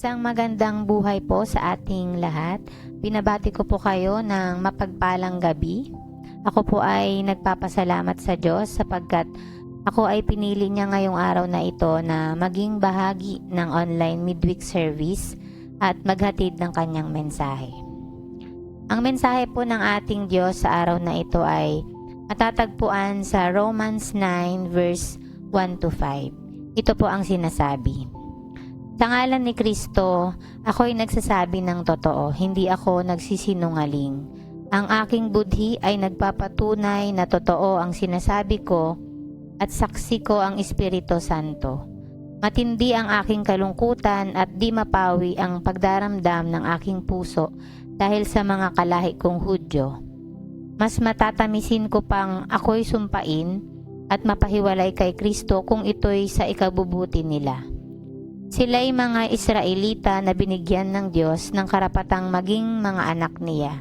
Isang magandang buhay po sa ating lahat. Binabati ko po kayo ng mapagpalang gabi. Ako po ay nagpapasalamat sa Diyos sapagkat ako ay pinili niya ngayong araw na ito na maging bahagi ng online midweek service at maghatid ng kanyang mensahe. Ang mensahe po ng ating Diyos sa araw na ito ay matatagpuan sa Romans 9 verse 1 to 5. Ito po ang sinasabi. Sa ngalan ni Kristo, ako'y nagsasabi ng totoo, hindi ako nagsisinungaling. Ang aking budhi ay nagpapatunay na totoo ang sinasabi ko at saksi ko ang Espiritu Santo. Matindi ang aking kalungkutan at di mapawi ang pagdaramdam ng aking puso dahil sa mga kalahi kong Hudyo. Mas matatamisin ko pang ako'y sumpain at mapahiwalay kay Kristo kung ito'y sa ikabubuti nila. Sila'y mga Israelita na binigyan ng Diyos ng karapatang maging mga anak niya.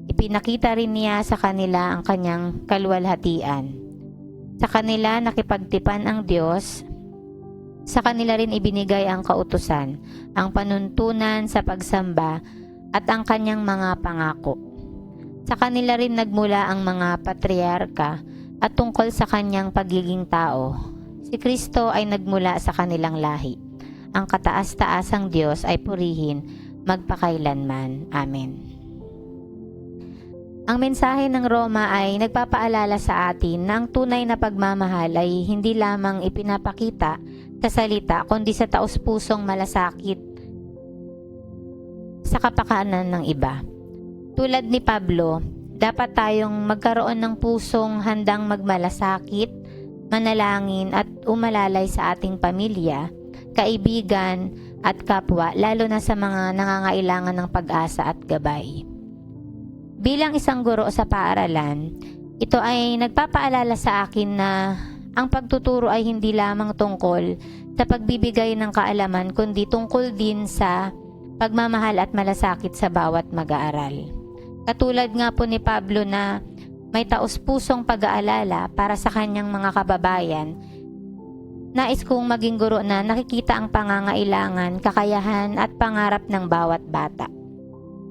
Ipinakita rin niya sa kanila ang kanyang kaluwalhatian. Sa kanila nakipagtipan ang Diyos. Sa kanila rin ibinigay ang kautusan, ang panuntunan sa pagsamba at ang kanyang mga pangako. Sa kanila rin nagmula ang mga patriarka at tungkol sa kanyang pagiging tao. Si Kristo ay nagmula sa kanilang lahi. Ang kataas-taasang Diyos ay purihin magpakailanman. Amen. Ang mensahe ng Roma ay nagpapaalala sa atin na ang tunay na pagmamahal ay hindi lamang ipinapakita sa salita kundi sa taos-pusong malasakit sa kapakanan ng iba. Tulad ni Pablo, dapat tayong magkaroon ng pusong handang magmalasakit, manalangin at umalalay sa ating pamilya, kaibigan at kapwa, lalo na sa mga nangangailangan ng pag-asa at gabay. Bilang isang guro sa paaralan, ito ay nagpapaalala sa akin na ang pagtuturo ay hindi lamang tungkol sa pagbibigay ng kaalaman kundi tungkol din sa pagmamahal at malasakit sa bawat mag-aaral. Katulad nga po ni Pablo na may taos-pusong pag-aalala para sa kanyang mga kababayan, nais kong maging guro na nakikita ang pangangailangan, kakayahan at pangarap ng bawat bata.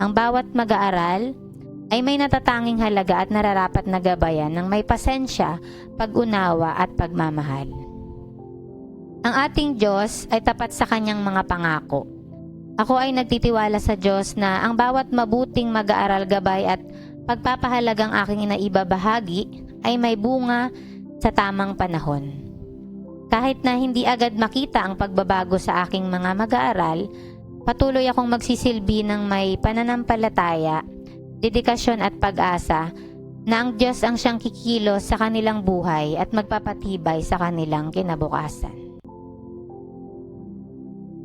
Ang bawat mag-aaral ay may natatanging halaga at nararapat na gabayan ng may pasensya, pag-unawa at pagmamahal. Ang ating Diyos ay tapat sa kanyang mga pangako. Ako ay nagtitiwala sa Diyos na ang bawat mabuting mag-aaral, gabay at pagpapahalagang aking inaibabahagi ay may bunga sa tamang panahon. Kahit na hindi agad makita ang pagbabago sa aking mga mag-aaral, patuloy akong magsisilbi ng may pananampalataya, dedikasyon at pag-asa na ang Diyos ang siyang kikilos sa kanilang buhay at magpapatibay sa kanilang kinabukasan.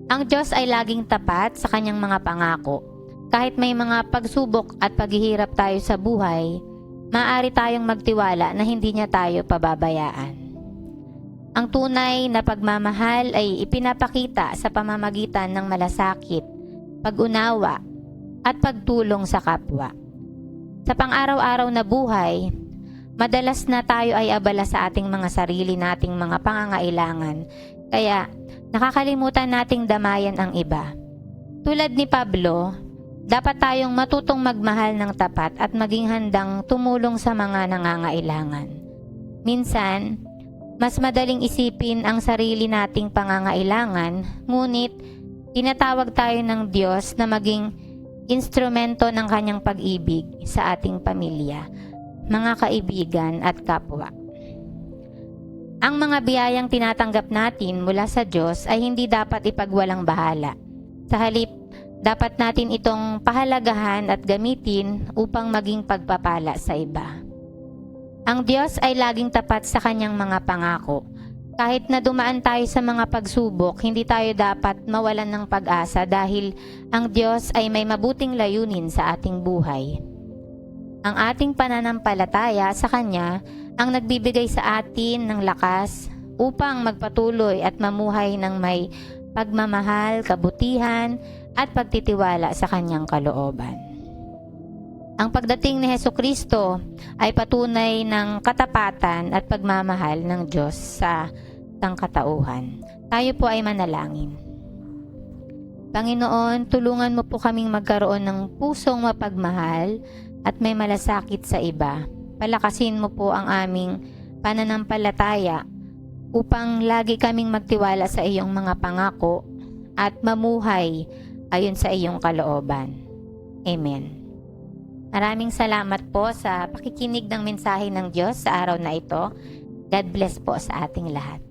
Ang Diyos ay laging tapat sa kanyang mga pangako. Kahit may mga pagsubok at paghihirap tayo sa buhay, maaari tayong magtiwala na hindi niya tayo pababayaan. Ang tunay na pagmamahal ay ipinapakita sa pamamagitan ng malasakit, pag-unawa, at pagtulong sa kapwa. Sa pang-araw-araw na buhay, madalas na tayo ay abala sa ating mga sarili nating mga pangangailangan, kaya nakakalimutan nating damayan ang iba. Tulad ni Pablo, dapat tayong matutong magmahal ng tapat at maging handang tumulong sa mga nangangailangan. Minsan, mas madaling isipin ang sarili nating pangangailangan, ngunit tinatawag tayo ng Diyos na maging instrumento ng kanyang pag-ibig sa ating pamilya, mga kaibigan at kapwa. Ang mga biyayang tinatanggap natin mula sa Diyos ay hindi dapat ipagwalang bahala. Sa halip, dapat natin itong pahalagahan at gamitin upang maging pagpapala sa iba. Ang Diyos ay laging tapat sa kanyang mga pangako. Kahit na dumaan tayo sa mga pagsubok, hindi tayo dapat mawalan ng pag-asa dahil ang Diyos ay may mabuting layunin sa ating buhay. Ang ating pananampalataya sa Kanya ang nagbibigay sa atin ng lakas upang magpatuloy at mamuhay ng may pagmamahal, kabutihan at pagtitiwala sa Kanyang kalooban. Ang pagdating ni Hesukristo ay patunay ng katapatan at pagmamahal ng Diyos sa sangkatauhan. Tayo po ay manalangin. Panginoon, tulungan mo po kaming magkaroon ng pusong mapagmahal at may malasakit sa iba. Palakasin mo po ang aming pananampalataya upang lagi kaming magtiwala sa iyong mga pangako at mamuhay ayon sa iyong kalooban. Amen. Maraming salamat po sa pakikinig ng mensahe ng Diyos sa araw na ito. God bless po sa ating lahat.